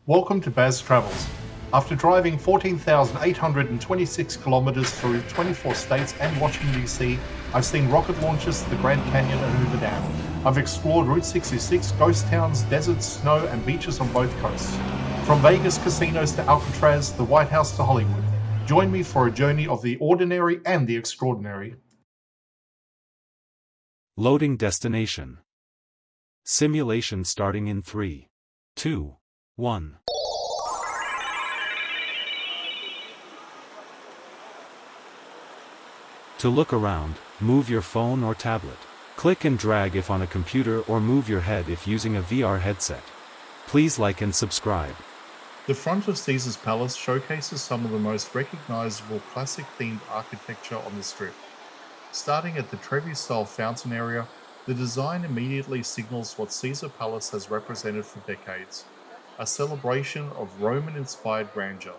Welcome to Baz Travels. After driving 14,826 kilometers through 24 states and Washington DC, I've seen rocket launches to the Grand Canyon and Hoover Dam. I've explored Route 66, ghost towns, deserts, snow, and beaches on both coasts. From Vegas casinos to Alcatraz, the White House to Hollywood. Join me for a journey of the ordinary and the extraordinary. Loading destination. Simulation starting in 3, 2, 1. To look around, move your phone or tablet. Click and drag if on a computer or move your head if using a VR headset. Please like and subscribe. The front of Caesar's Palace showcases some of the most recognizable classic-themed architecture on the Strip. Starting at the Trevi-style fountain area, the design immediately signals what Caesar Palace has represented for decades, a celebration of Roman-inspired grandeur.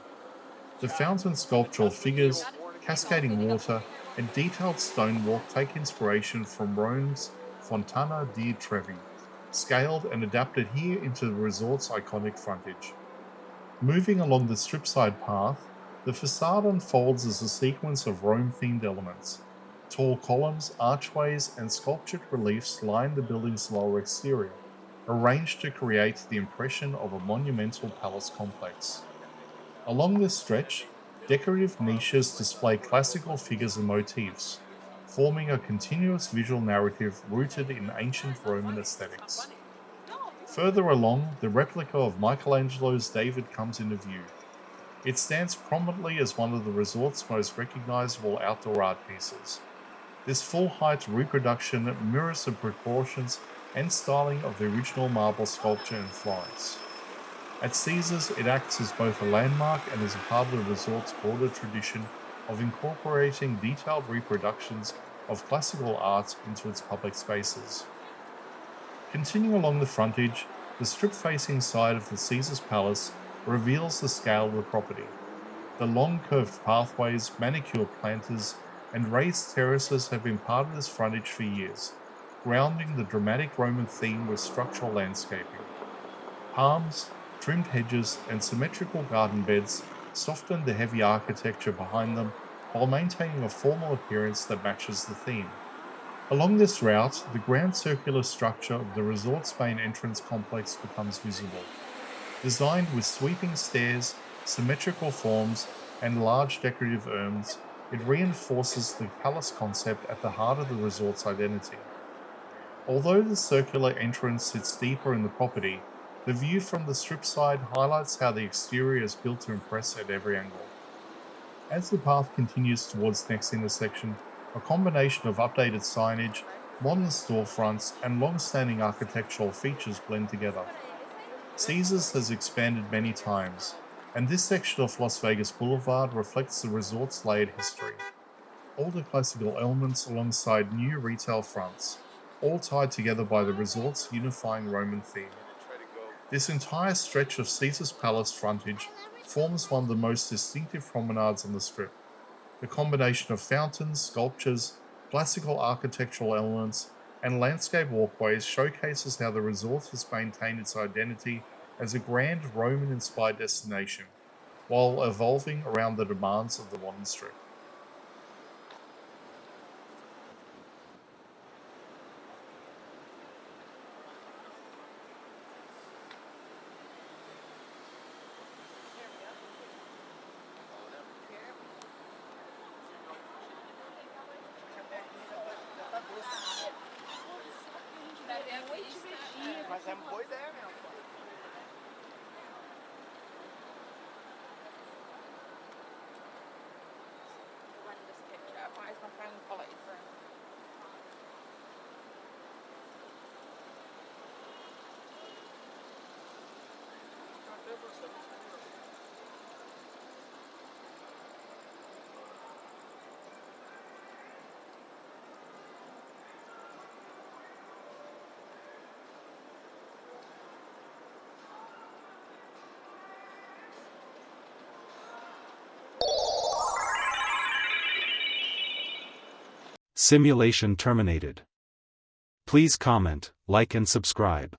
The fountain sculptural figures, cascading water, and detailed stonework take inspiration from Rome's Fontana di Trevi, scaled and adapted here into the resort's iconic frontage. Moving along the strip-side path, the facade unfolds as a sequence of Rome-themed elements. Tall columns, archways, and sculptured reliefs line the building's lower exterior, arranged to create the impression of a monumental palace complex. Along this stretch, decorative niches display classical figures and motifs, forming a continuous visual narrative rooted in ancient Roman aesthetics. Further along, the replica of Michelangelo's David comes into view. It stands prominently as one of the resort's most recognizable outdoor art pieces. This full-height reproduction mirrors the proportions and styling of the original marble sculpture in Florence. At Caesars, it acts as both a landmark and as a part of the resort's broader tradition of incorporating detailed reproductions of classical art into its public spaces. Continuing along the frontage, the strip-facing side of the Caesars Palace reveals the scale of the property. The long curved pathways, manicured planters, and raised terraces have been part of this frontage for years, grounding the dramatic Roman theme with structural landscaping. Palms, trimmed hedges, and symmetrical garden beds soften the heavy architecture behind them while maintaining a formal appearance that matches the theme. Along this route, the grand circular structure of the resort's main entrance complex becomes visible. Designed with sweeping stairs, symmetrical forms, and large decorative urns, it reinforces the palace concept at the heart of the resort's identity. Although the circular entrance sits deeper in the property, the view from the strip side highlights how the exterior is built to impress at every angle. As the path continues towards the next intersection, a combination of updated signage, modern storefronts, and long-standing architectural features blend together. Caesars has expanded many times, and this section of Las Vegas Boulevard reflects the resort's layered history. Older classical elements alongside new retail fronts, all tied together by the resort's unifying Roman theme. This entire stretch of Caesars Palace frontage forms one of the most distinctive promenades on the Strip. The combination of fountains, sculptures, classical architectural elements, and landscape walkways showcases how the resort has maintained its identity as a grand Roman-inspired destination, while evolving around the demands of the modern Strip. Mas é uma boa ideia mesmo. Run this picture. Why is my phone quality for him? Simulation terminated. Please comment, like and subscribe.